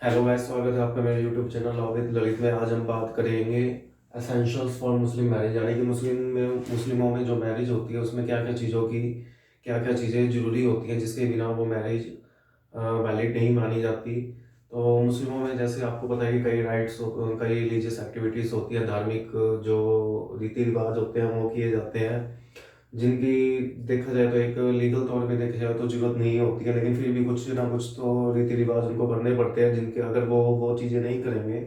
Hello guys, स्वागत है आपका मेरे यूट्यूब चैनल लॉविद ललित में। आज हम बात करेंगे एसेंशियल्स फॉर मुस्लिम मैरिज, यानी कि मुस्लिमों में जो मैरिज होती है उसमें क्या क्या चीज़ों की क्या क्या चीज़ें ज़रूरी होती हैं जिसके बिना वो मैरिज वैलिड नहीं मानी जाती। तो मुस्लिमों में जैसे आपको पता है कि कई कई रिलीजियस एक्टिविटीज़ होती है, धार्मिक जो रीति रिवाज होते हैं वो किए जाते हैं, जिनकी देखा जाए तो एक लीगल तौर पे देखा जाए तो जरूरत नहीं होती है, लेकिन फिर भी कुछ ना कुछ तो रीति रिवाज उनको करने पड़ते हैं, जिनके अगर वो चीज़ें नहीं करेंगे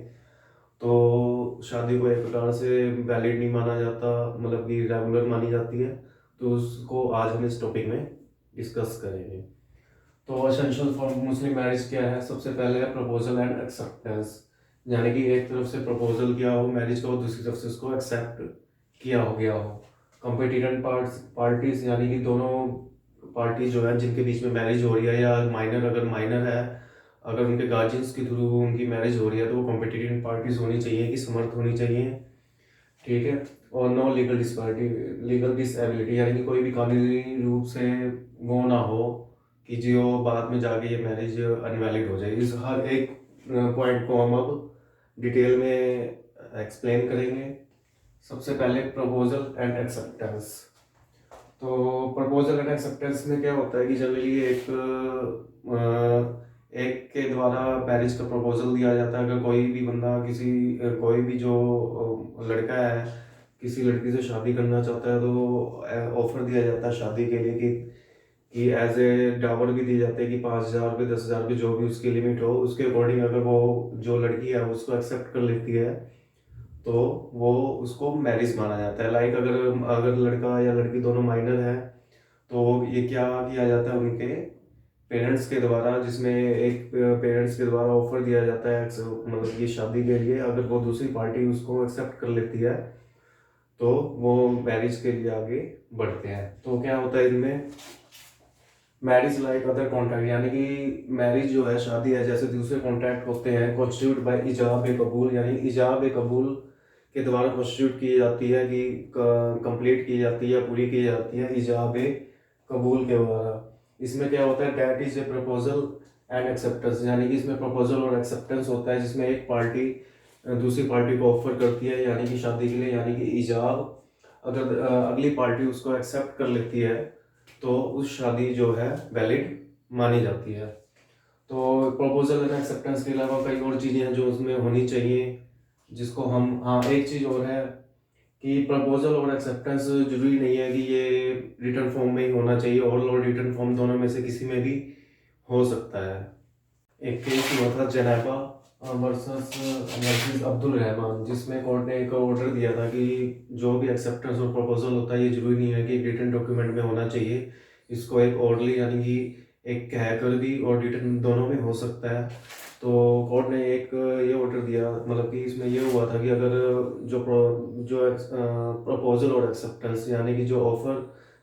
तो शादी को एक प्रकार से वैलिड नहीं माना जाता, मतलब कि रेगुलर मानी जाती है। तो उसको आज हम इस टॉपिक में डिस्कस करेंगे। तो एसेंशियल फॉर मुस्लिम मैरिज क्या है? सबसे पहले है प्रपोजल एंड एक्सेप्टेंस, यानी कि एक तरफ से प्रपोजल किया हो मैरिज का और दूसरी तरफ से उसको एक्सेप्ट किया हो गया हो। कॉम्पिटिटेंट पार्टीज, यानी कि दोनों पार्टी जो है जिनके बीच में मैरिज हो रही है, या माइनर अगर माइनर है, अगर उनके गार्जियंस के थ्रू उनकी मैरिज हो रही है तो वो कॉम्पिटिटेंट पार्टीज होनी चाहिए, कि समर्थ होनी चाहिए। ठीक है। और no legal disability, legal disability, यानी कि कोई भी कानूनी रूप से वो ना हो कि जो बाद में जाके ये मैरिज अनवैलिड हो जाए। इस हर एक पॉइंट को हम अब डिटेल में एक्सप्लेन करेंगे। सबसे पहले प्रपोजल एंड एक्सेप्टेंस। तो प्रपोजल एंड एक्सेप्टेंस में क्या होता है कि जनरली एक के द्वारा मैरिज का प्रपोजल दिया जाता है। अगर कोई भी बंदा कोई भी जो लड़का है किसी लड़की से शादी करना चाहता है तो ऑफर दिया जाता है शादी के लिए कि एज ए डावर भी दी जाती है कि 5,000 रुपये 10,000 रुपये जो भी उसकी लिमिट हो, उसके अकॉर्डिंग अगर वो जो लड़की है उसको एक्सेप्ट कर लेती है तो वो उसको मैरिज माना जाता है। लाइक अगर अगर लड़का या लड़की दोनों माइनर है तो ये क्या किया जाता है उनके पेरेंट्स के द्वारा, जिसमें एक पेरेंट्स के द्वारा ऑफर दिया जाता है मतलब ये शादी के लिए। अगर वो दूसरी पार्टी उसको एक्सेप्ट कर लेती है तो वो मैरिज के लिए आगे बढ़ते हैं। तो क्या होता है इनमें, मैरिज लाइक अदर कॉन्ट्रैक्ट, यानी कि मैरिज जो है, शादी है, जैसे दूसरे कॉन्ट्रैक्ट होते हैं, कॉन्स्टिट्यूट बाय इजाब ए कबूल, यानी इजाब ए कबूल के द्वारा कॉन्स्टिट्यूट की जाती है, कि कंप्लीट की जाती है, पूरी की जाती है इजाब ए कबूल के द्वारा। इसमें क्या होता है, that is a proposal and acceptance, यानी कि इसमें प्रपोजल और एक्सेप्टेंस होता है, जिसमें एक पार्टी दूसरी पार्टी को ऑफर करती है, यानी कि शादी के लिए, यानी कि इजाब। अगर अगली पार्टी उसको एक्सेप्ट कर लेती है तो उस शादी जो है वैलिड मानी जाती है। तो प्रपोजल एंड एक्सेप्टेंस के अलावा कई और चीज़ें हैं जो उसमें होनी चाहिए, जिसको हम, हाँ एक चीज़ और है कि प्रपोजल और एक्सेप्टेंस जरूरी नहीं है कि ये रिटर्न फॉर्म में ही होना चाहिए, ओरल और रिटर्न फॉर्म दोनों में से किसी में भी हो सकता है। एक केस हुआ था जनाबा वर्सेस अब्दुल रहमान, जिसमें कोर्ट ने एक ऑर्डर दिया था कि जो भी एक्सेप्टेंस और प्रपोजल होता है ये जरूरी नहीं है कि रिटन डॉक्यूमेंट में होना चाहिए। इसको एक ओरली, यानी कि एक कहकर भी और रिटन दोनों में हो सकता है। तो कोर्ट ने एक ये ऑर्डर दिया, मतलब कि इसमें ये हुआ था कि अगर जो प्रपोजल और एक्सेप्टेंस, यानी कि जो ऑफर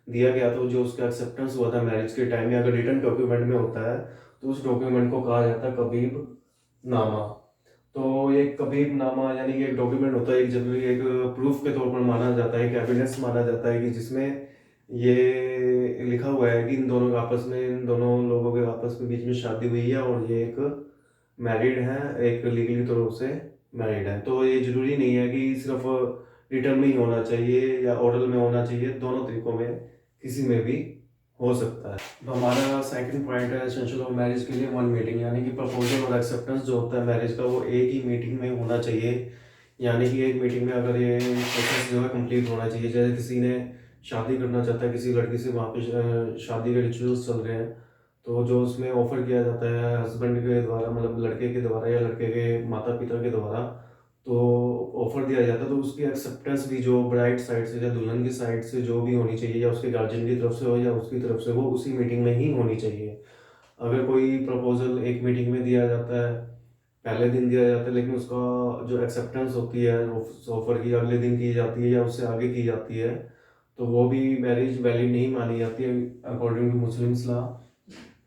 दिया गया था, जो उसका एक्सेप्टेंस हुआ था मैरिज के टाइम में, अगर रिटन डॉक्यूमेंट में होता है तो उस डॉक्यूमेंट को कहा जाता है कबीब नामा। तो ये कबीब नामा यानी कि एक डॉक्यूमेंट होता है, एक जनरली एक प्रूफ के तौर पर माना जाता है, एक एविडेंस माना जाता है, कि जिसमें ये लिखा हुआ है कि इन दोनों लोगों के आपस में बीच में शादी हुई है और ये एक मैरिड है, एक लीगली तौर से मैरिड है। तो ये जरूरी नहीं है कि सिर्फ रिटर्न में ही होना चाहिए या ओरल में होना चाहिए, दोनों तरीकों में किसी में भी हो सकता है। तो हमारा सेकंड पॉइंट है एसेंशियल ऑफ मैरिज के लिए वन मीटिंग, यानी कि प्रपोजल और एक्सेप्टेंस जो होता है मैरिज का वो एक ही मीटिंग में होना चाहिए। यानी कि एक मीटिंग में अगर ये प्रोसेस जो है कंप्लीट होना चाहिए। जैसे किसी ने शादी करना चाहता है किसी लड़की से, वहाँ पे शादी के रिचुअल्स चल रहे हैं, तो जो उसमें ऑफर किया जाता है हस्बैंड के द्वारा, मतलब लड़के के द्वारा या लड़के के माता पिता के द्वारा, तो ऑफर दिया जाता है, तो उसकी एक्सेप्टेंस भी जो ब्राइड साइड से या दुल्हन की साइड से जो भी होनी चाहिए, या उसके गार्जियन की तरफ से हो या उसकी तरफ से, वो उसी मीटिंग में ही होनी चाहिए। अगर कोई प्रपोजल एक मीटिंग में दिया जाता है, पहले दिन दिया जाता है, लेकिन उसका जो एक्सेप्टेंस होती है उस ऑफर की अगले दिन की जाती है या उससे आगे की जाती है, तो वो भी मैरिज वैलिड नहीं मानी जाती है अकॉर्डिंग टू मुस्लिम लॉ।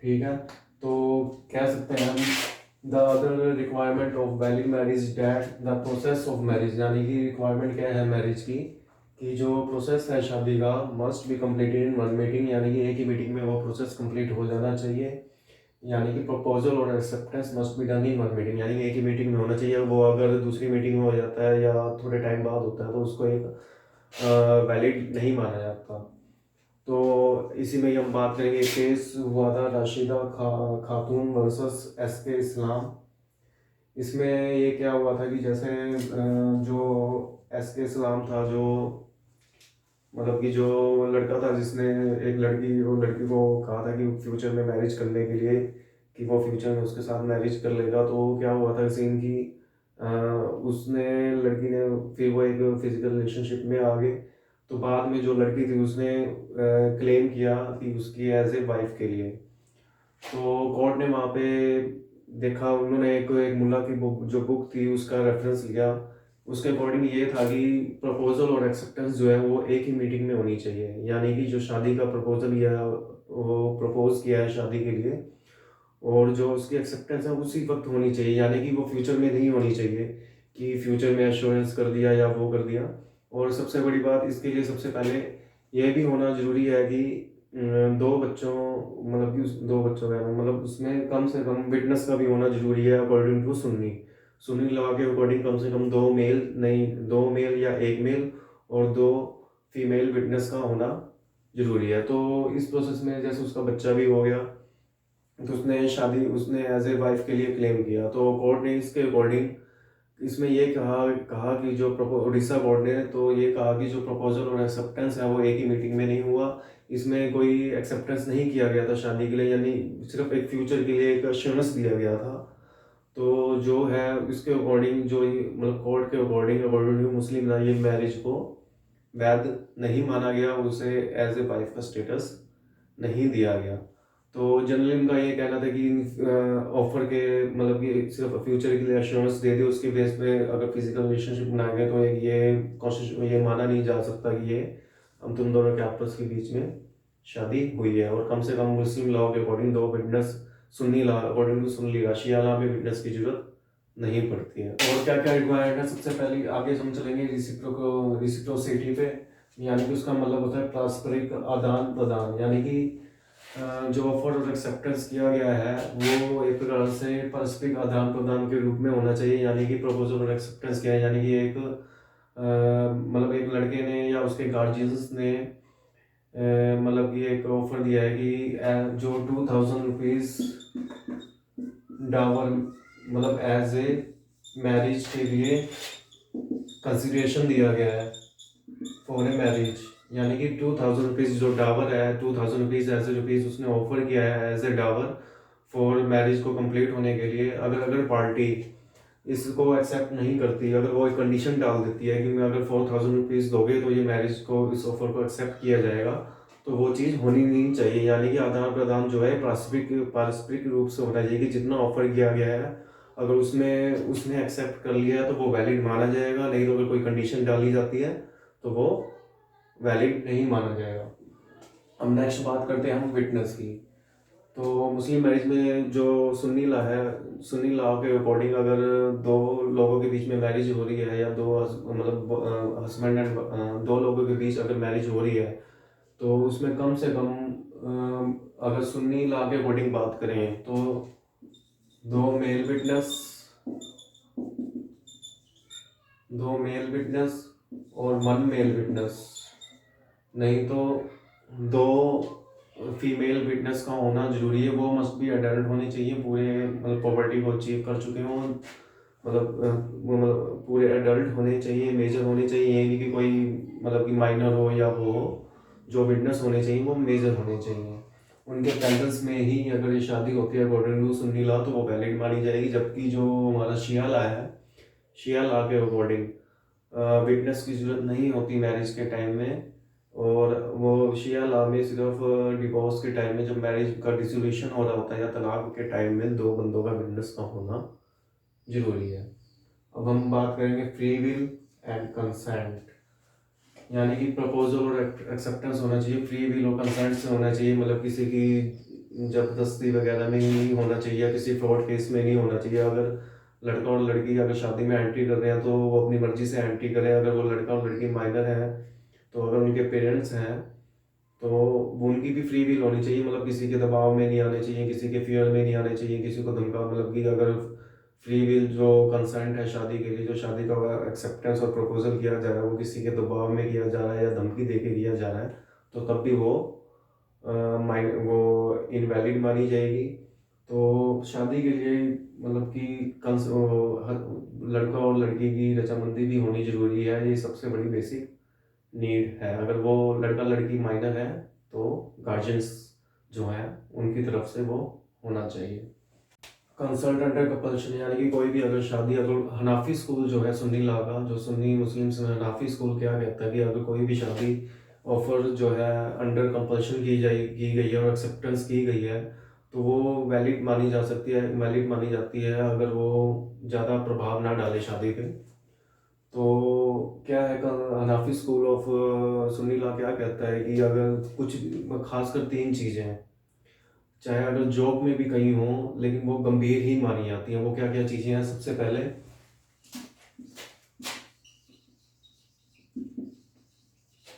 ठीक है। तो कह सकते हैं हम, the other requirement of valid marriage that the process of marriage, यानी कि रिक्वायरमेंट क्या है मैरिज की, कि जो प्रोसेस है शादी का must be completed in one meeting, यानी कि एक ही मीटिंग में वो प्रोसेस कंप्लीट हो जाना चाहिए। यानी कि प्रपोजल और acceptance must be done in one meeting, यानी एक ही मीटिंग में होना चाहिए। वो अगर दूसरी मीटिंग में हो जाता है या थोड़े टाइम बाद होता है तो उसको एक वैलिड नहीं माना जाता। तो इसी में ही हम बात करेंगे, एक केस हुआ था राशिदा खातून वर्सेस एसके इस्लाम। इसमें ये क्या हुआ था कि जैसे जो एसके इस्लाम था, जो मतलब कि जो लड़का था जिसने एक लड़की वो लड़की को कहा था कि फ्यूचर में मैरिज करने के लिए, कि वो फ्यूचर में उसके साथ मैरिज कर लेगा, तो क्या हुआ था सीन की उसने लड़की ने फिर वो एक फिजिकल रिलेशनशिप में आ गए। तो बाद में जो लड़की थी उसने क्लेम किया कि उसकी एज ए वाइफ के लिए। तो कोर्ट ने वहाँ पे देखा, उन्होंने एक एक मुल्ला की बुक जो बुक थी उसका रेफरेंस लिया। उसके अकॉर्डिंग ये था कि प्रपोजल और एक्सेप्टेंस जो है वो एक ही मीटिंग में होनी चाहिए, यानी कि जो शादी का प्रपोजल या वो प्रपोज किया है शादी के लिए, और जो उसकी एक्सेप्टेंस है उसी वक्त होनी चाहिए, यानी कि वो फ्यूचर में नहीं होनी चाहिए कि फ्यूचर में एश्योरेंस कर दिया या वो कर दिया। और सबसे बड़ी बात इसके लिए सबसे पहले ये भी होना जरूरी है कि दो बच्चों मतलब कि दो बच्चों का मतलब उसमें कम से कम विटनेस का भी होना जरूरी है according to Sunni Sunni law के अकॉर्डिंग। कम से कम दो मेल नहीं, दो मेल या एक मेल और दो फीमेल विटनेस का होना जरूरी है। तो इस प्रोसेस में जैसे उसका बच्चा भी हो गया तो उसने एज ए वाइफ के लिए क्लेम किया। तो कोर्ट ने इसके अकॉर्डिंग इसमें ये कहा कहा कि जो उड़ीसा बोर्ड ने तो ये कहा कि जो प्रपोजल और एक्सेप्टेंस है वो एक ही मीटिंग में नहीं हुआ। इसमें कोई एक्सेप्टेंस नहीं किया गया था शादी के लिए, यानी सिर्फ एक फ्यूचर के लिए एक अश्योरेंस दिया गया था। तो जो है इसके अकॉर्डिंग जो मतलब कोर्ट के according according to Muslim law ये मैरिज को वैध नहीं माना गया, उसे एज ए वाइफ का स्टेटस नहीं दिया गया। तो जनरली उनका ये कहना था कि ऑफर के मतलब कि सिर्फ फ्यूचर के लिए अश्योरेंस दे दे, उसके बेस पे अगर फिजिकल रिलेशनशिप बनाए गए तो ये माना नहीं जा सकता कि ये हम तुम दोनों के आपस के बीच में शादी हुई है। और कम से कम मुस्लिम लॉ के अकॉर्डिंग दो witness, Sunni law according to Sunni law Shia law में विटनेस की जरूरत नहीं पड़ती है। और क्या क्या रिक्वायर्ड है, सबसे पहले आगे हम चलेंगे रिसिप्रोसिटी पे, यानी कि उसका मतलब होता है पारस्परिक आदान प्रदान, यानी कि जो ऑफर और एक्सेप्टेंस किया गया है वो एक प्रकार से पारस्परिक आदान प्रदान के रूप में होना चाहिए। यानी कि प्रपोजल और एक्सेप्टेंस किया है, यानी कि एक मतलब एक लड़के ने या उसके गार्जियंस ने मतलब कि एक ऑफर दिया है कि जो 2000 रुपीज डावर मतलब एज ए मैरिज के लिए कंसिडरेशन दिया गया है फॉर ए मैरिज, यानी कि 2000 रुपीज जो डावर है 2000 रुपीज एज ए रुपीज उसने ऑफर किया है as a Dawar for marriage को कंप्लीट होने के लिए। अगर अगर पार्टी इसको एक्सेप्ट नहीं करती, अगर वो एक कंडीशन डाल देती है कि मैं अगर 4000 रुपीज दोगे तो ये मैरिज को इस ऑफर को एक्सेप्ट किया जाएगा, तो वो चीज़ होनी नहीं चाहिए। यानी कि आदान प्रदान जो है पारस्परिक पारस्परिक रूप से होना चाहिए कि जितना ऑफर किया गया है अगर उसमें उसने एक्सेप्ट कर लिया है तो वो वैलिड माना जाएगा, नहीं तो अगर कोई कंडीशन डाली जाती है तो वो वैलिड नहीं माना जाएगा। अब नेक्स्ट बात करते हैं हम विटनेस की। तो मुस्लिम मैरिज में जो सुन्नी लॉ है, सुन्नी लॉ के अकॉर्डिंग अगर दो लोगों के बीच में मैरिज हो रही है या मतलब हस्बैंड एंड दो लोगों के बीच अगर मैरिज हो रही है तो उसमें कम से कम अगर सुन्नी लॉ के अकॉर्डिंग बात करें तो दो मेल विटनेस दो मेल विटनेस और वन मेल विटनेस, नहीं तो दो फीमेल विटनेस का होना जरूरी है। वो मस्ट बी अडल्ट होने चाहिए, पूरे मतलब प्रॉपर्टी को अचीव कर चुके हों, वो मतलब पूरे अडल्ट होने चाहिए, मेजर होने चाहिए, ये नहीं कि कोई मतलब कि माइनर हो या वो हो। जो विटनेस होने चाहिए वो मेजर होने चाहिए। उनके प्रेजेंस में ही अगर ये शादी होती है अकॉर्डिंग टू सुन्नी लॉ तो वो वैलिड मानी जाएगी। जबकि जो हमारा शिया लॉ है, शिया लॉ के अकॉर्डिंग विटनेस की जरूरत नहीं होती मैरिज के टाइम में। और वो शिया लॉ में सिर्फ डिवोर्स के टाइम में जब मैरिज का डिसोल्यूशन हो रहा होता है या तलाक के टाइम में दो बंदों का विटनेस का होना जरूरी है। अब हम बात करेंगे फ्री विल एंड कंसेंट, यानी कि प्रपोजल और एक्सेप्टेंस होना चाहिए, फ्री विल और कंसेंट से होना चाहिए, मतलब किसी की जबरदस्ती वगैरह में नहीं होना चाहिए या किसी फ्रॉड केस में नहीं होना चाहिए। अगर लड़का और लड़की अगर शादी में एंट्री कर रहे हैं तो वो अपनी मर्जी से एंट्री करें। अगर वो लड़का और लड़की माइनर है तो अगर उनके पेरेंट्स हैं तो वो उनकी भी फ्री विल होनी चाहिए, मतलब किसी के दबाव में नहीं आने चाहिए, किसी के फियर में नहीं आने चाहिए, किसी को धमका, मतलब कि अगर फ्री विल जो कंसेंट है शादी के लिए, जो शादी का एक्सेप्टेंस और प्रपोजल किया जा रहा है वो किसी के दबाव में किया जा रहा है या धमकी दे के किया जा रहा है, तो तब भी वो वो इनवैलिड मानी जाएगी। तो शादी के लिए मतलब कि लड़का और लड़की की रजामंदी भी होनी जरूरी है, ये सबसे बड़ी बेसिक नीड है। अगर वो लड़का लड़की माइनर है तो गार्जियंस जो है उनकी तरफ से वो होना चाहिए। कंसल्ट अंडर कंपल्शन यानी कि कोई भी अगर शादी, अगर हनाफी स्कूल जो है सुन्नी ला का, जो सुन्नी मुस्लिम्स में हनाफी स्कूल क्या कहता है कि अगर कोई भी शादी ऑफर जो है अंडर कंपल्शन की गई है और एक्सेप्टेंस की गई है तो वो वैलिड मानी जा सकती है, वैलिड मानी जाती है अगर वो ज़्यादा प्रभाव ना डाले शादी पे। तो क्या है Hanafi school of Sunni law क्या कहता है कि अगर कुछ खासकर तीन चीज़ें हैं, चाहे अगर जॉब में भी कहीं हो लेकिन वो गंभीर ही मानी जाती हैं। वो क्या क्या चीज़ें हैं? सबसे पहले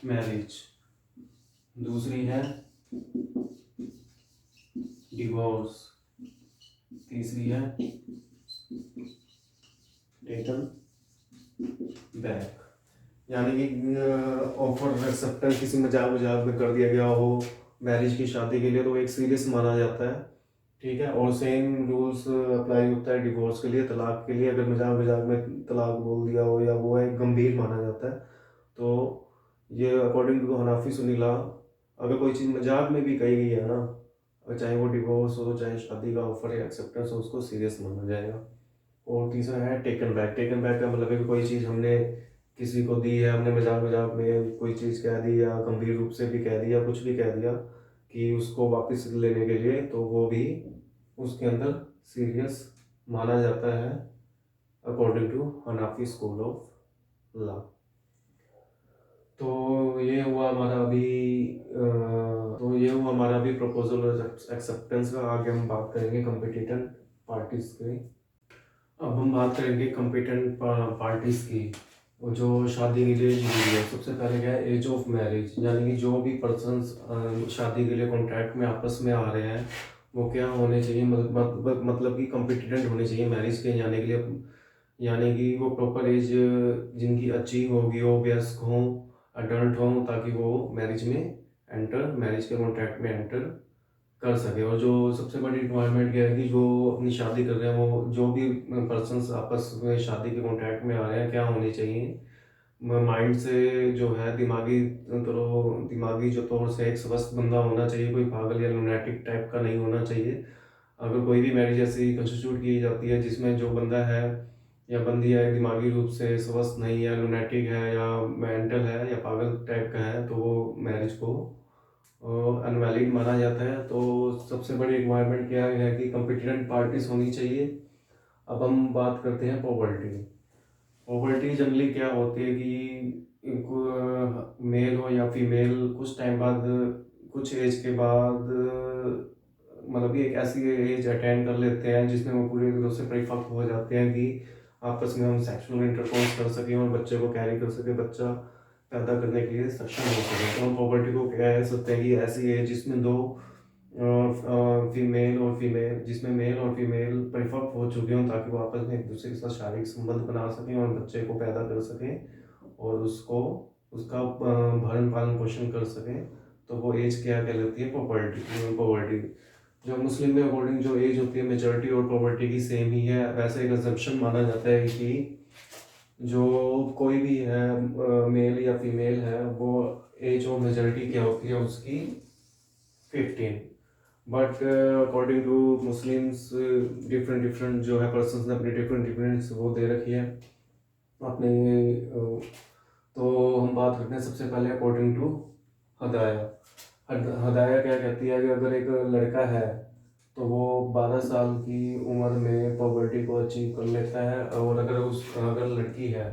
मैरिज, दूसरी है डिवोर्स, तीसरी है टेकन बैक। यानी कि ऑफर एक्सेप्टेंस किसी मजाक मजाक में कर दिया गया हो मैरिज की शादी के लिए तो एक सीरियस माना जाता है, ठीक है। और सेम रूल्स अप्लाई होता है डिवोर्स के लिए, तलाक के लिए। अगर मजाक मजाक में तलाक बोल दिया हो या वो है गंभीर माना जाता है। तो ये अकॉर्डिंग टू हनाफी सुनीला अगर कोई चीज़ मजाक में भी कही गई है ना, और चाहे वो डिवोर्स हो चाहे शादी का ऑफर या एक्सेप्टेंस हो, उसको सीरियस माना जाएगा। और तीसरा है टेकन बैक। टेकन बैक का मतलब है कि कोई चीज़ हमने किसी को दी है, हमने मजाक मजाक में कोई चीज़ कह दी या गंभीर रूप से भी कह दिया, कुछ भी कह दिया कि उसको वापस लेने के लिए, तो वो भी उसके अंदर सीरियस माना जाता है according to Hanafi school of law. तो ये हुआ हमारा अभी प्रपोजल और एक्सेप्टेंस का। आगे हम बात करेंगे कॉम्पिटिटेंट पार्टीज की। अब हम बात करेंगे कॉम्पिटेंट पार्टीज की, वो जो शादी के लिए जरूरी है। सबसे पहले क्या है? एज ऑफ मैरिज, यानी कि जो भी पर्सन्स शादी के लिए कॉन्ट्रैक्ट में आपस में आ रहे हैं वो क्या होने चाहिए, मतलब कि कॉम्पिटिटेंट होने चाहिए मैरिज के जाने के लिए। यानी कि वो प्रॉपर एज जिनकी अचीव होगी, वो वयस्क हों, अडल्ट हों, ताकि वो मैरिज के कॉन्ट्रैक्ट में एंटर कर सके। और जो सबसे बड़ी रिक्वायरमेंट क्या है कि जो अपनी शादी कर रहे हैं, वो जो भी पर्सन्स आपस में शादी के कॉन्ट्रैक्ट में आ रहे हैं, क्या होने चाहिए? माइंड से जो है दिमागी जो तौर से एक स्वस्थ बंदा होना चाहिए, कोई पागल या लुनैटिक टाइप का नहीं होना चाहिए। अगर कोई भी मैरिज ऐसी कंस्टिट्यूट की जाती है जिसमें जो बंदा है या बंदी है दिमागी रूप से स्वस्थ नहीं है, लुनैटिक है या मेंटल है या पागल टाइप का है, तो वो मैरिज को अनवैलिड माना जाता है। तो सबसे बड़ी रिक्वायरमेंट क्या है कि कॉम्पिटिटेंट पार्टीज होनी चाहिए। अब हम बात करते हैं पॉवर्टी। पॉवर्टी जनरली क्या होती है कि मेल हो या फीमेल कुछ टाइम बाद, कुछ एज के बाद, मतलब कि एक ऐसी एज अटेंड कर लेते हैं जिसमें वो पूरी तरह से परिपक्व हो जाते हैं कि आपस में हम सेक्सुअल इंटरकोर्स कर सकें और बच्चे को कैरी कर सके, बच्चा पैदा करने के लिए सक्षम हो सके। तो हम पॉवर्टी को कह सकते हैं कि ऐसी एज जिसमें दो जिसमें मेल और फीमेल परिपक्व हो चुके हों, ताकि वो आपस में एक दूसरे के साथ शारीरिक संबंध बना सकें और बच्चे को पैदा कर सकें और उसका भरण पालन पोषण कर सकें। तो वो एज क्या कहलाती है? पॉवर्टी। जो मुस्लिम में अकॉर्डिंग जो एज होती है मेजॉरिटी और पॉवर्टी की सेम ही है। वैसे एक अजम्पशन माना जाता है कि जो कोई भी है मेल या फीमेल है, वो एज ऑफ मेजॉरिटी क्या होती है उसकी 15। But according to Muslims different different जो है पर्सन ने अपनी डिफरेंट डिफरेंट वो दे रखी है अपने। तो हम बात करते हैं सबसे पहले अकॉर्डिंग टू हदाया। हदाया क्या कहती है कि अगर एक लड़का है तो वो 12 साल की उम्र में पॉवर्टी को अचीव कर लेता है, और अगर लड़की है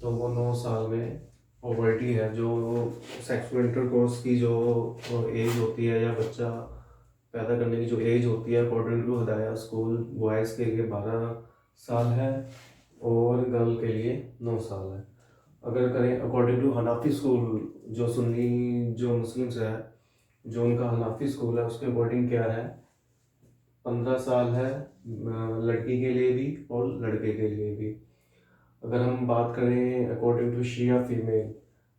तो वो 9 साल में पॉवर्टी है, जो सेक्सुअल इंटरकोर्स की जो एज होती है या बच्चा पैदा करने की जो एज होती है अकॉर्डिंग टू हदाया स्कूल, बॉयज़ के लिए 12 साल है और गर्ल के लिए 9 साल है। अगर करें अकॉर्डिंग टू हनाफी स्कूल जो सुन्नी जो मुस्लिम्स है, जो उनका हनाफी स्कूल है उसके अकॉर्डिंग क्या है, 15 साल है लड़की के लिए भी और लड़के के लिए भी। अगर हम बात करें according to Shia female,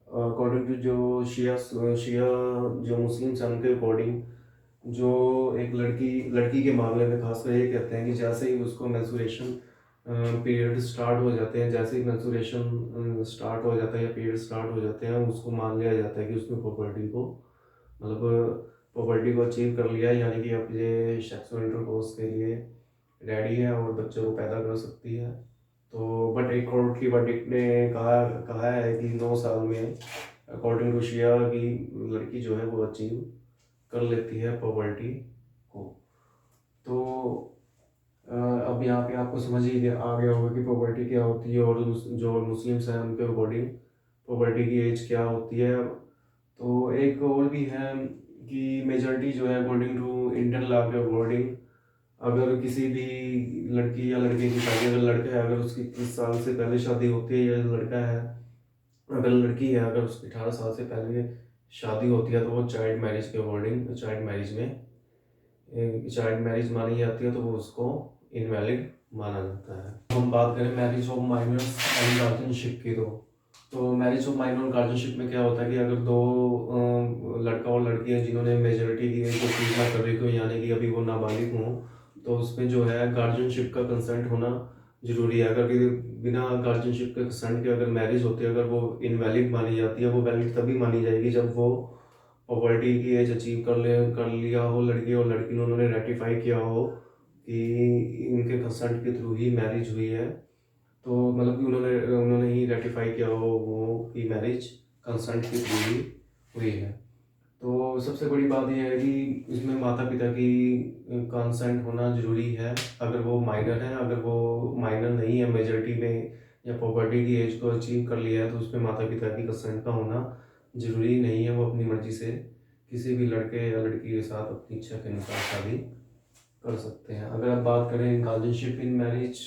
according to जो शिया शिया जो मुस्लिम्स हैं उनके अकॉर्डिंग, जो एक लड़की लड़की के मामले में खासकर ये कहते हैं कि जैसे ही उसको मेंस्ट्रुएशन पीरियड स्टार्ट हो जाते हैं, जैसे ही मेंस्ट्रुएशन स्टार्ट हो जाता है या पीरियड स्टार्ट हो जाते हैं, उसको मान लिया जाता है कि उसने प्रॉपर्टी को मतलब प्रॉपर्टी को अचीव कर लिया है, यानी कि अब ये सेक्सुअल इंटरकोर्स के लिए रेडी है और बच्चों को पैदा कर सकती है। तो बट एक कोर्ट की वर्डिक्ट ने कहा कहा है कि 9 साल में अकॉर्डिंग टू शिया की लड़की जो है वो अचीव कर लेती है प्रॉपर्टी को। तो अब यहाँ पे आपको समझ ही आ गया होगा कि प्रॉपर्टी क्या होती है और जो मुस्लिम्स हैं उनके अकॉर्डिंग प्रॉपर्टी की एज क्या होती है। तो एक और भी है कि मेजॉरिटी जो है अकॉर्डिंग टू इंडियन लॉ के अकॉर्डिंग, अगर किसी भी लड़की या लड़के की शादी, अगर लड़का है अगर उसकी 30 साल से पहले शादी होती है, या लड़का है अगर लड़की है अगर उसकी 18 साल से पहले शादी होती है, तो वो चाइल्ड मैरिज के अकॉर्डिंग चाइल्ड मैरिज मानी जाती है, तो वो उसको इनवैलिड माना जाता है। हम बात करें marriage of minors and guardianship की, तो मैरिज ऑफ माइनर और गार्जियनशिप में क्या होता है कि अगर दो लड़का और लड़की हैं जिन्होंने मेजोरिटी की एज को पूरी ना कर रही हो, यानी कि अभी वो नाबालिग हों, तो उसमें जो है गार्जियनशिप का कंसेंट होना जरूरी है। अगर बिना गार्जियनशिप के कंसेंट के अगर मैरिज होती है, अगर वो इनवैलिड मानी जाती है, वो वैलिड तभी मानी जाएगी जब वो प्रॉपर्टी की एज अचीव कर लिया हो लड़की और लड़की ने, उन्होंने रेटिफाई किया हो कि इनके कंसेंट के थ्रू ही मैरिज हुई है। तो मतलब कि उन्होंने उन्होंने ही रेटिफाई किया हो वो कि मैरिज कंसेंट के थ्रू ही हुई है। तो सबसे बड़ी बात यह है कि इसमें माता पिता की कंसेंट होना ज़रूरी है। अगर वो माइनर है, अगर वो माइनर नहीं है मेजॉरिटी में या प्रॉपर्टी की एज को अचीव कर लिया है, तो उसमें माता पिता की कंसेंट का होना ज़रूरी नहीं है। वो अपनी मर्ज़ी से किसी भी लड़के या लड़की के साथ अपनी इच्छा के अनुसार शादी कर सकते हैं। अगर आप बात करें गार्जियनशिप इन मैरिज,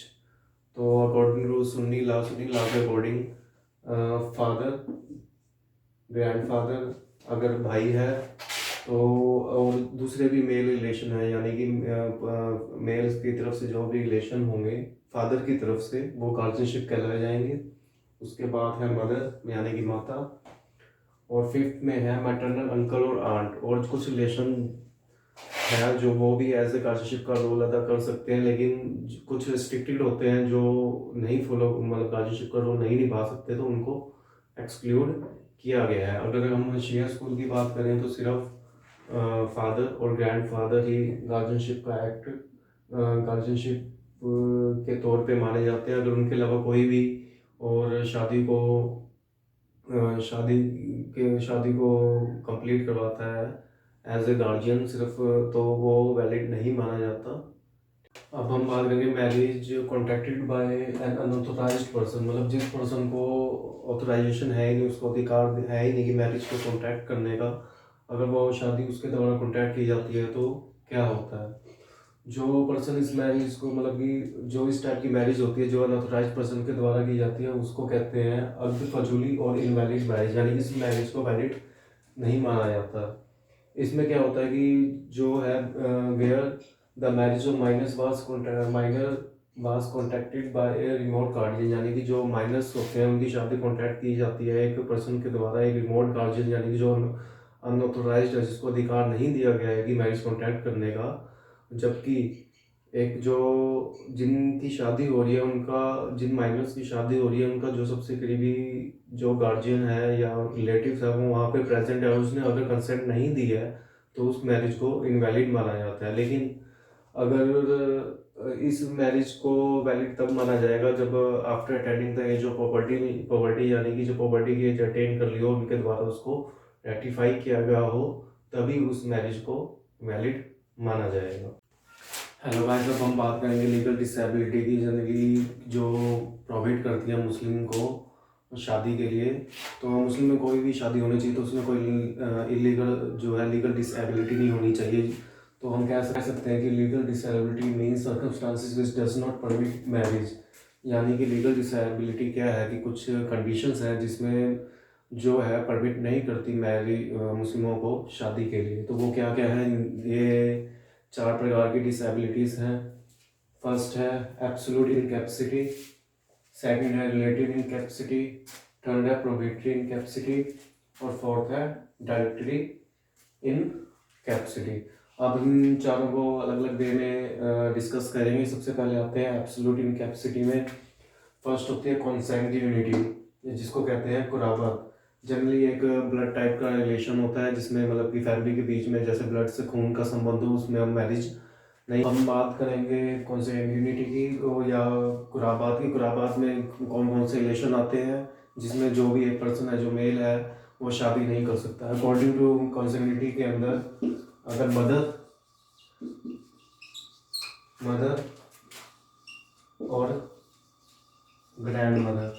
तो अकॉर्डिंग टू सुन्नी लॉ के अकॉर्डिंग फादर, ग्रैंडफादर अगर भाई है तो, और दूसरे भी मेल रिलेशन है, यानी कि मेल की तरफ से जो भी रिलेशन होंगे फादर की तरफ से, वो गार्जियनशिप कहलाए जाएंगे। उसके बाद है मदर यानी कि माता, और फिफ्थ में है मैटरनल अंकल और आंट, और कुछ रिलेशन है जो वो भी एज ए गार्जियनशिप का रोल अदा कर सकते हैं, लेकिन कुछ रिस्ट्रिक्टेड होते हैं जो नहीं फॉलो मतलब गार्जियनशिप का रोल नहीं निभा सकते, तो उनको एक्सक्लूड किया गया है। अगर हम शिया स्कूल की बात करें तो सिर्फ फादर और ग्रैंडफादर ही गार्जियनशिप का एक्ट गार्जियनशिप के तौर पे माने जाते हैं। अगर उनके अलावा कोई भी और शादी को कंप्लीट करवाता है एज ए गार्जियन सिर्फ, तो वो वैलिड नहीं माना जाता। अब हम बात करेंगे marriage contracted by an unauthorised person, मतलब जिस पर्सन को ऑथोराइजेशन है ही नहीं, उसको अधिकार है ही नहीं कि मैरिज को कॉन्ट्रैक्ट करने का, अगर वो शादी उसके द्वारा कॉन्ट्रैक्ट की जाती है तो क्या होता है। जो पर्सन इस मैरिज को मतलब कि जो इस टाइप की मैरिज होती है जो अनऑथोराइज्ड पर्सन के द्वारा की जाती है, उसको कहते हैं अल्प फजूली और इनवैलिड मैरिज, यानी कि इस मैरिज को वैलिड नहीं माना जाता। इसमें क्या होता है कि जो है where the marriage of minor was contracted by a remote guardian, यानी कि जो माइनर्स होते हैं उनकी शादी कॉन्ट्रैक्ट की जाती है एक पर्सन के द्वारा, एक रिमोट गार्जियन, यानी कि जो अनऑथोराइज्ड है, जिसको अधिकार नहीं दिया गया है कि मैरिज कॉन्ट्रैक्ट करने का। जबकि एक जो जिनकी शादी हो रही है उनका, जिन माइनर्स की शादी हो रही है उनका जो सबसे करीबी जो गार्जियन है या रिलेटिव्स है वो वहाँ पे प्रेजेंट है, उसने अगर कंसेंट नहीं दी है तो उस मैरिज को इनवैलिड माना जाता है। लेकिन अगर इस मैरिज को वैलिड तब माना जाएगा जब after attending the age of puberty, यानी कि जो प्रॉपर्टी की एज अटेंड कर ली हो उनके द्वारा उसको रेटिफाई किया गया हो, तभी उस मैरिज को वैलिड माना जाएगा। हेलो गाइस, अब हम बात करेंगे लीगल डिसेबिलिटी की, जिंदगी जो प्रोवाइड करती है मुस्लिम को शादी के लिए। तो मुस्लिम में कोई भी शादी होनी चाहिए तो उसमें कोई इलीगल जो है लीगल डिसेबिलिटी नहीं होनी चाहिए। तो हम कह सकते हैं कि legal disability means circumstances which does not permit marriage, यानी कि लीगल डिसेबिलिटी क्या है कि कुछ कंडीशंस हैं जिसमें जो है परमिट नहीं करती मुस्लिमों को शादी के लिए। तो वो क्या क्या है, ये 4 प्रकार की डिसेबिलिटीज़ हैं। फर्स्ट है एब्सोल्यूट इनकैपेसिटी, सेकंड है रिलेटिव इनकैपेसिटी, थर्ड है प्रोबेटरी इनकैपेसिटी और फोर्थ है डायरेक्टरी इनकैपेसिटी। अब इन चारों को अलग अलग वे में डिस्कस करेंगे। सबसे पहले आते हैं एब्सोल्यूट इनकैपेसिटी में। फर्स्ट होती है कॉन्सैंग्यूनिटी, जिसको कहते हैं कुराबत। जनरली एक ब्लड टाइप का रिलेशन होता है जिसमें मतलब कि फैमिली के बीच में जैसे ब्लड से खून का संबंध हो, उसमें हम मैरिज नहीं। हम बात करेंगे कॉन्सैंग्यूनिटी की या कुराबात की। कुराबात में कौन कौन से रिलेशन आते हैं जिसमें जो भी एक पर्सन है जो मेल है वो शादी नहीं कर सकता। अकॉर्डिंग टू कॉन्सैंग्यूनिटी के अंदर अगर मदर और ग्रैंड मदर,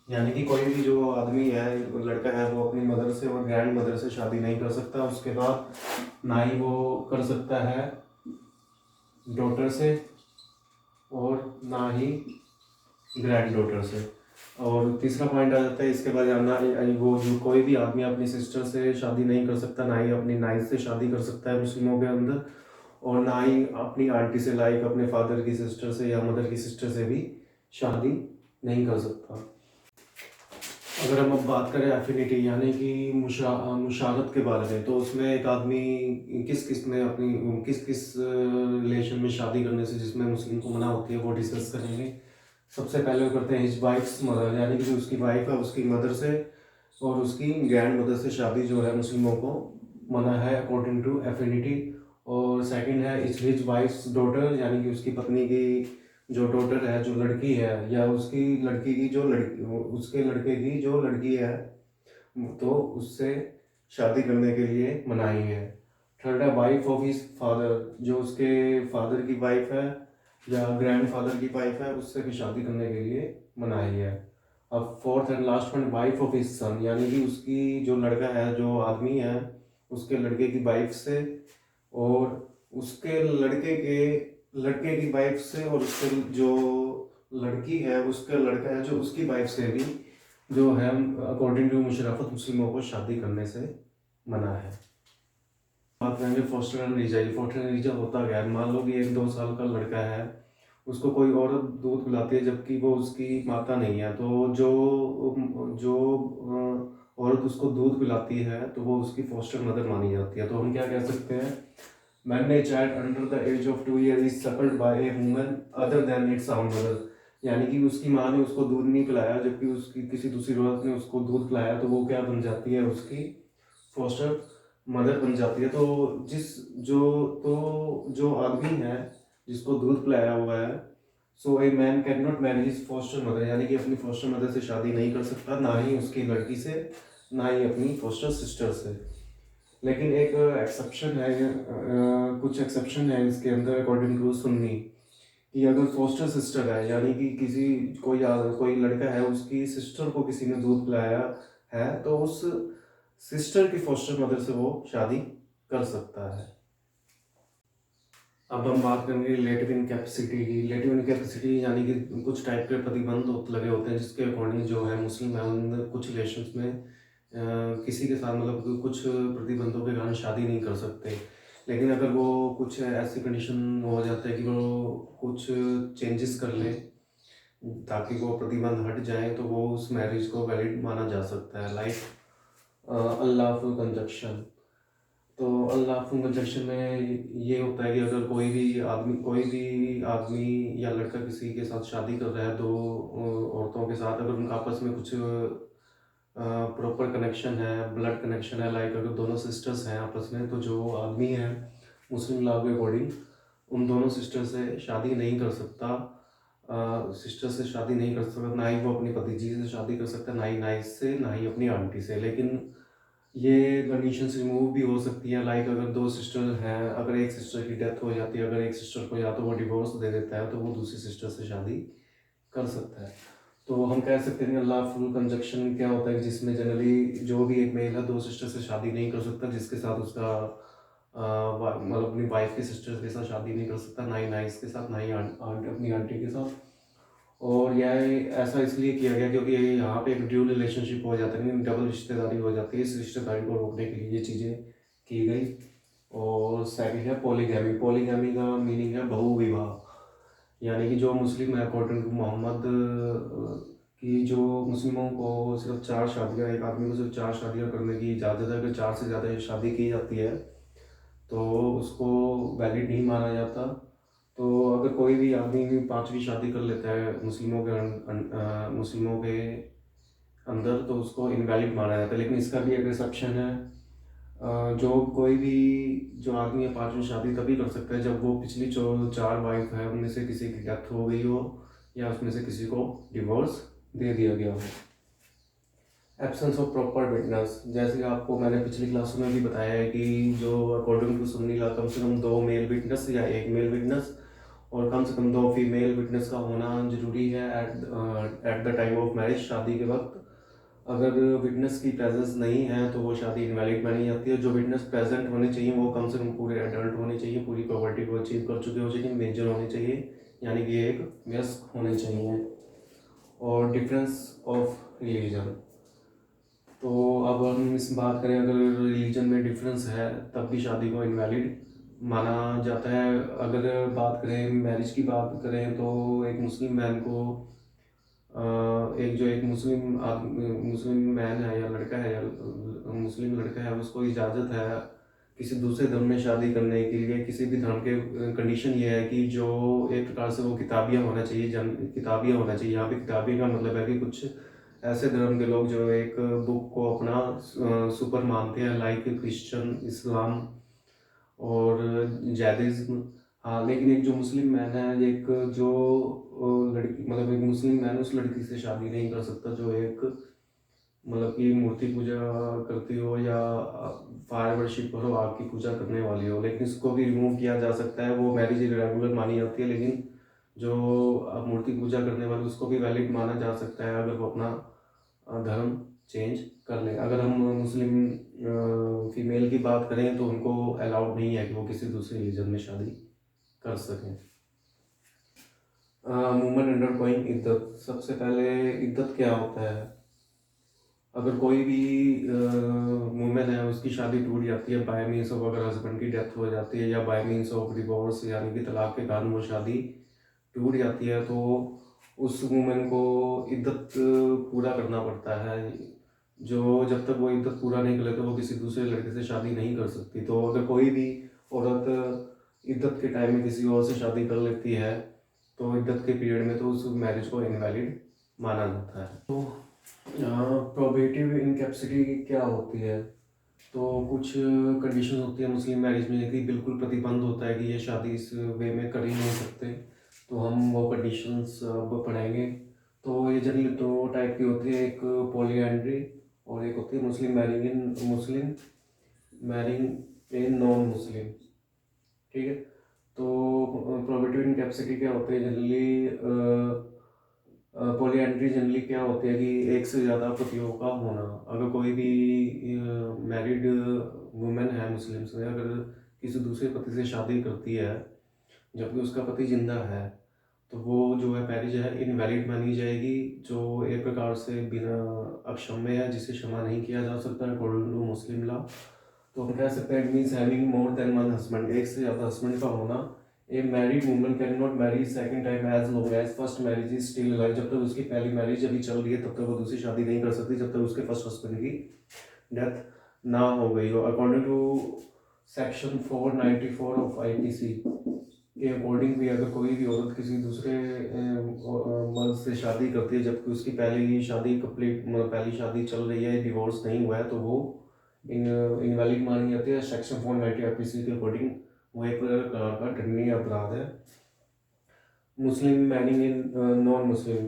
यानी कि कोई भी जो आदमी है लड़का है वो अपनी मदर से और ग्रैंड मदर से शादी नहीं कर सकता। उसके बाद ना ही वो कर सकता है डॉटर से और ना ही ग्रैंड डॉटर से। और तीसरा पॉइंट आ जाता है इसके बाद जानना, वो जो कोई भी आदमी अपनी सिस्टर से शादी नहीं कर सकता, ना ही अपनी नाइट से शादी कर सकता है मुस्लिमों के अंदर, और ना ही अपनी आंटी से लाइक अपने फादर की सिस्टर से या मदर की सिस्टर से भी शादी नहीं कर सकता। अगर हम अब बात करें एफिनिटी यानी कि मुशारत के बारे में, तो उसमें एक आदमी किस किस रिलेशन में शादी करने से जिसमें मुस्लिम को मना होती है वो डिस्कस करेंगे। सबसे पहले वो करते हैं हिज वाइफ्स मदर, यानी कि जो उसकी वाइफ है उसकी मदर से और उसकी ग्रैंड मदर से शादी जो है मुस्लिमों को मना है अकॉर्डिंग टू एफिनिटी। और सेकंड है इज हिज वाइफ्स डॉटर, यानी कि उसकी पत्नी की जो डॉटर है, जो लड़की है, या उसकी लड़की की जो लड़की उसके लड़के की जो लड़की है, तो उससे शादी करने के लिए मनाही है। थर्ड है वाइफ ऑफ हिज फादर, जो उसके फादर की वाइफ है या ग्रैंडफादर की वाइफ है उससे भी शादी करने के लिए मनाही है। अब fourth and last point wife of his son, यानी कि उसकी जो लड़का है जो आदमी है उसके लड़के की वाइफ से और उसके लड़के की वाइफ से और उसके जो लड़की है उसका लड़का है जो उसकी वाइफ से भी जो है अकॉर्डिंग टू मुशर्रफत मुस्लिमों को शादी करने से मना है। बात करेंगे फोस्टर एंड रीजा। ये फोस्टर एंड रीजा होता क्या है, मान लो कि 1-2 साल का लड़का है, उसको कोई औरत दूध पिलाती है जबकि वो उसकी माता नहीं है, तो जो जो औरत उसको दूध पिलाती है तो वो उसकी फोस्टर मदर मानी जाती है। तो हम क्या कह सकते हैं, When a child under the age of 2 years is suckled by a woman other than its own mother, यानी कि उसकी माँ ने उसको दूध नहीं पिलाया जबकि उसकी किसी दूसरी औरत ने उसको दूध पिलाया, तो वो क्या बन जाती है, उसकी फोस्टर मदर बन जाती है। तो जो आदमी है जिसको दूध पिलाया हुआ है, so a man can not marry his foster mother, यानी कि अपनी फोस्टर मदर से शादी नहीं कर सकता, ना ही उसकी लड़की से, ना ही अपनी फोस्टर सिस्टर से। लेकिन एक एक्सेप्शन है, कुछ एक्सेप्शन है इसके अंदर अकॉर्डिंग टू सुन्नी, कि अगर फोस्टर सिस्टर है यानी कि कोई लड़का है उसकी सिस्टर को किसी ने दूध पिलाया है, तो उस सिस्टर की फोस्टर मदर से वो शादी कर सकता है। अब हम बात करेंगे रिलेटिव इनकैपेसिटी की। रिलेटिव इनकैपेसिटी यानी कि कुछ टाइप के प्रतिबंध लगे होते हैं जिसके अकॉर्डिंग जो है मुस्लिम है उन कुछ रिलेशंस में किसी के साथ मतलब कि कुछ प्रतिबंधों के कारण शादी नहीं कर सकते। लेकिन अगर वो कुछ ऐसी कंडीशन हो जाता है कि वो कुछ चेंजेस कर ले ताकि वो प्रतिबंध हट जाए, तो वो उस मैरिज को वैलिड माना जा सकता है। Like unlawful conjunction. तो अनलॉफुल कंजक्शन में ये होता है कि अगर कोई भी आदमी या लड़का किसी के साथ शादी कर रहा है, दो औरतों के साथ, अगर उनका आपस में कुछ प्रॉपर कनेक्शन है, ब्लड कनेक्शन है, लाइक अगर दोनों सिस्टर्स हैं आपस में, तो जो आदमी है मुस्लिम लॉ के अकॉर्डिंग उन दोनों सिस्टर से शादी नहीं कर सकता। सिस्टर से शादी नहीं कर सकता, ना ही वो अपनी भतीजी से शादी कर सकता, ना ही नाइस से, ना ही अपनी आंटी से। लेकिन ये कंडीशंस रिमूव भी हो सकती हैं, लाइक अगर दो सिस्टर हैं, अगर एक सिस्टर की डेथ हो जाती है, अगर एक सिस्टर को या तो वो डिवोर्स दे देता है तो वो दूसरी सिस्टर से शादी कर सकता है। तो हम कह सकते हैं लॉफुल कंजक्शन क्या होता है, जिसमें जनरली जो भी एक मेल है दो सिस्टर से शादी नहीं कर सकता, जिसके साथ उसका मतलब अपनी वाइफ के सिस्टर के साथ शादी नहीं कर सकता, ना ही नाइस के साथ, ना ही अपनी आंटी के साथ। और यह ऐसा इसलिए किया गया क्योंकि यहाँ पे एक ड्यूल रिलेशनशिप हो जाता है, डबल रिश्तेदारी हो जाती है। इस रिश्तेदारी को रोकने के लिए ये चीज़ें की गई। और सेकंड है पॉलीगैमी। पॉलीगैमी का मीनिंग है बहुविवाह, यानी कि जो मुस्लिम है अकॉर्डिंग टू मोहम्मद कि जो मुस्लिमों को सिर्फ 4 शादियाँ, एक आदमी को सिर्फ 4 शादियाँ करने की इजाज़त है। अगर 4 से ज़्यादा शादी की जाती है तो उसको वैलिड नहीं माना जाता। तो अगर कोई भी आदमी 5वीं शादी कर लेता है मुस्लिमों के अंदर तो उसको इनवैलिड माना जाता है। लेकिन इसका भी एक रिसेप्शन है। जो कोई भी जो आदमी है 5वीं शादी तभी कर सकता है जब वो पिछली जो 4 वाइफ है उनमें से किसी की डेथ हो गई हो या उसमें से किसी को डिवोर्स दे दिया गया हो। एब्सेंस ऑफ प्रॉपर विटनेस, जैसे कि आपको मैंने पिछली क्लासों में भी बताया है कि जो अकॉर्डिंग टू सुन्नी लॉ कम से कम 2 मेल विटनेस या 1 मेल विटनेस और कम से कम 2 फीमेल विटनेस का होना जरूरी है at the time of marriage, शादी के वक्त। अगर विटनेस की प्रेजेंस नहीं है तो वो शादी इनवैलिड मानी जाती है। जो विटनेस प्रेजेंट होने चाहिए वो कम से कम पूरे एडल्ट होने चाहिए, पूरी प्रॉपर्टी को अचीव कर चुके हो चाहिए, मेजर होने चाहिए, यानी कि एक वयस्क होने चाहिए। और डिफरेंस ऑफ रिलीजन, तो अब हम इस बात करें अगर रिलीजन में डिफरेंस है तब भी शादी को इनवैलिड माना जाता है। अगर बात करें मैरिज की बात करें तो एक मुस्लिम मैन को एक मुस्लिम मैन है या लड़का है या मुस्लिम लड़का है उसको इजाज़त है किसी दूसरे धर्म में शादी करने के लिए। किसी भी धर्म के कंडीशन ये है कि जो एक प्रकार से वो किताबिया होना चाहिए, किताबिया होना चाहिए। यहाँ पे किताबी का मतलब है कि कुछ ऐसे धर्म के लोग जो एक बुक को अपना सुपर मानते हैं, लाइक क्रिश्चियन, इस्लाम और जैदिज्म। हाँ, लेकिन एक जो मुस्लिम मैन है, एक जो लड़की मतलब एक मुस्लिम मैन उस लड़की से शादी नहीं कर सकता जो एक मतलब कि मूर्ति पूजा करती हो या फायर वर्शिपर हो, आग की पूजा करने वाली हो। लेकिन इसको भी रिमूव किया जा सकता है, वो मैरिज इरेगुलर मानी जाती है। लेकिन जो मूर्ति पूजा करने वाले उसको भी वैलिड माना जा सकता है अगर वो अपना धर्म चेंज कर ले। अगर हम मुस्लिम फीमेल की बात करें तो उनको अलाउड नहीं है कि वो किसी दूसरे रिलीजन में शादी कर सकें। वुमन अंडर गोइंग इद्दत, सबसे पहले इद्दत क्या होता है। अगर कोई भी वुमेन है उसकी शादी टूट जाती है बाय मीन्स ऑफ, अगर हस्बैंड की डेथ हो जाती है या बाय मीन्स ऑफ डिवोर्स यानी कि तलाक के कारण वो शादी टूट जाती है तो उस वुमेन को इद्दत पूरा करना पड़ता है। जो जब तक वो इद्दत पूरा नहीं कर लेते वो किसी दूसरे लड़के से शादी नहीं कर सकती। तो अगर कोई भी औरत इद्दत के टाइम में किसी और से शादी कर लेती है तो इद्दत के पीरियड में तो उस मैरिज को इनवैलिड माना जाता है। तो प्रोबेटिव इनकैपेसिटी क्या होती है, तो कुछ कंडीशन होती है मुस्लिम मैरिज में कि बिल्कुल प्रतिबंध होता है कि ये शादी इस वे में कर ही नहीं सकते। तो हम वो कंडीशंस अब पढ़ेंगे। तो ये जनरली 2 टाइप की होती है, एक पॉलीएंड्री और एक होती है मुस्लिम मैरिंग इन नॉन मुस्लिम। ठीक है, तो प्रोबेटिव इनकैपेसिटी क्या होती है जनरली। पॉलीएंड्री जनरली क्या होती है कि एक से ज़्यादा पतियों का होना। अगर कोई भी मैरिड वुमेन है मुस्लिम्स में, अगर किसी दूसरे पति से शादी करती है जबकि उसका पति जिंदा है तो वो जो है मैरिज है इनवैलिड मानी जाएगी, जो एक प्रकार से बिना अक्षम्य है, जिसे क्षमा नहीं किया जा सकता अकॉर्डिंग टू मुस्लिम लॉ। तो हम कह सकते हैं it means having more than one husband, एक से ज़्यादा हस्बैंड का होना। A married woman can not marry second time as long as first marriage is still alive. जब तक उसकी पहली मैरिज अभी चल रही है तब तक वो दूसरी शादी नहीं कर सकती जब तक उसके फर्स्ट हस्बैंड की डेथ ना हो गई हो। According to section 494 of IPC के अकॉर्डिंग भी अगर कोई भी औरत किसी दूसरे मर्द से शादी करती है जबकि उसकी पहली शादी कंप्लीट पहली शादी चल रही है, डिवोर्स नहीं हुआ है, तो वो इनवैलिड मानी जाती है। सेक्शन 490 आईपीसी के अकॉर्डिंग वो एक प्रकार का दंडनीय अपराध है। मुस्लिम मैरिंग इन नॉन मुस्लिम,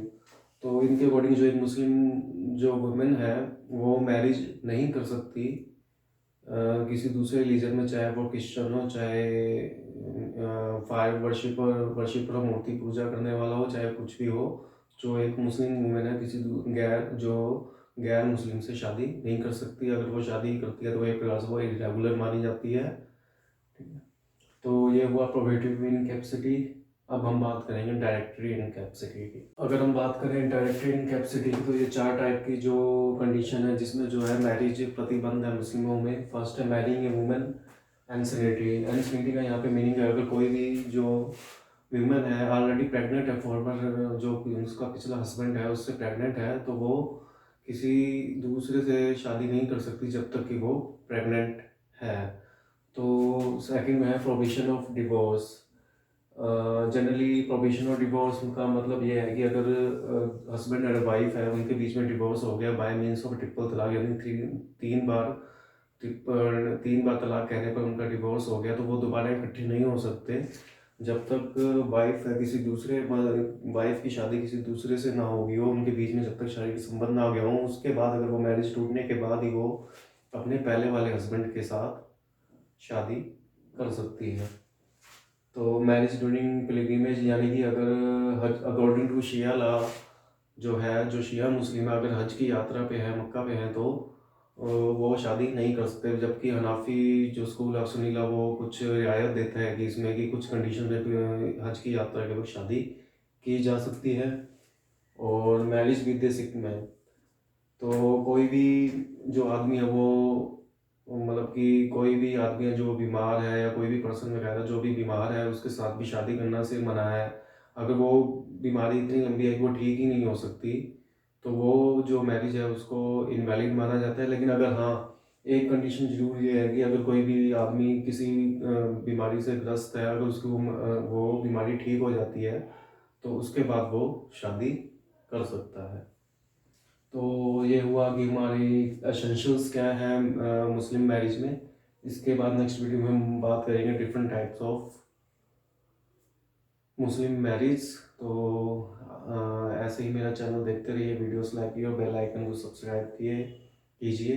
तो इनके अकॉर्डिंग जो एक मुस्लिम जो वुमेन है वो मैरिज नहीं कर सकती किसी दूसरे रिलीजन में, चाहे वो क्रिश्चियन हो, चाहे फायर वर्शिपर हो, मूर्ति पूजा करने वाला हो, चाहे कुछ भी हो। जो एक मुस्लिम वुमेन है किसी गैर मुस्लिम से शादी नहीं कर सकती। अगर वो शादी करती है तो एक प्रकार से वो इरेगुलर मानी जाती है। ठीक है, तो ये हुआ प्रोबेटिव इनकैपेसिटी। अब हम बात करेंगे डायरेक्टरी इनकैपेसिटी की। अगर हम बात करें डायरेक्टरी इनकैपेसिटी की, तो ये 4 टाइप की जो कंडीशन है जिसमें जो है मैरिज प्रतिबंध है मुस्लिमों में। फर्स्ट है मैरिंग ए वुमेन एंसिनिटी। एंसिनिटी का यहाँ पे मीनिंग है, अगर कोई भी जो वीमेन है ऑलरेडी प्रेग्नेंट है, फॉर्मर जो उसका पिछला हस्बैंड है उससे प्रेग्नेंट है, तो वो किसी दूसरे से शादी नहीं कर सकती जब तक कि वो प्रेग्नेंट है। तो सेकंड में है provision of divorce. Generally provision of divorce का मतलब ये है कि अगर हस्बैंड और वाइफ है, उनके बीच में डिवोर्स हो गया बाय मीन्स ऑफ ट्रिपल तलाक, यानी तीन बार तलाक कहने पर उनका डिवोर्स हो गया, तो वो दोबारा इकट्ठे नहीं हो सकते जब तक वाइफ है किसी दूसरे वाइफ की शादी किसी दूसरे से ना होगी हो, उनके बीच में जब तक शारीरिक संबंध ना हो गया हो। उसके बाद अगर वो मैरिज टूटने के बाद ही वो अपने पहले वाले हस्बैंड के साथ शादी कर सकती है। तो मैरिज ड्यूरिंग पिलग्रिमेज, यानी कि अगर हज अकॉर्डिंग टू शिया लॉ जो है, जो शिया मुस्लिम है, अगर हज की यात्रा पे है, मक्का पे है, तो वो शादी नहीं कर सकते। जबकि हनाफी जो स्कूल ऑफ सुनीला वो कुछ रियायत देता है कि इसमें कि कुछ कंडीशन है कि हज की यात्रा के वक्त शादी की जा सकती है। और marriage with the sick man, तो कोई भी जो आदमी है वो मतलब कि कोई भी आदमी है जो बीमार है, या कोई भी पर्सन वगैरह जो भी बीमार है, उसके साथ भी शादी करना से मना है। अगर वो बीमारी इतनी लंबी है कि वो ठीक ही नहीं हो सकती, तो वो जो मैरिज है उसको इनवैलिड माना जाता है। लेकिन अगर हाँ, एक कंडीशन जरूर ये है कि अगर कोई भी आदमी किसी बीमारी से ग्रस्त है, अगर उसको वो बीमारी ठीक हो जाती है, तो उसके बाद वो शादी कर सकता है। तो ये हुआ कि हमारी एसेंशियल्स क्या है मुस्लिम मैरिज में। इसके बाद नेक्स्ट वीडियो में हम बात करेंगे different types of Muslim marriage. तो ऐसे ही मेरा चैनल देखते रहिए, वीडियोस लाइक कीजिए और बेल आइकन को सब्सक्राइब कीजिए।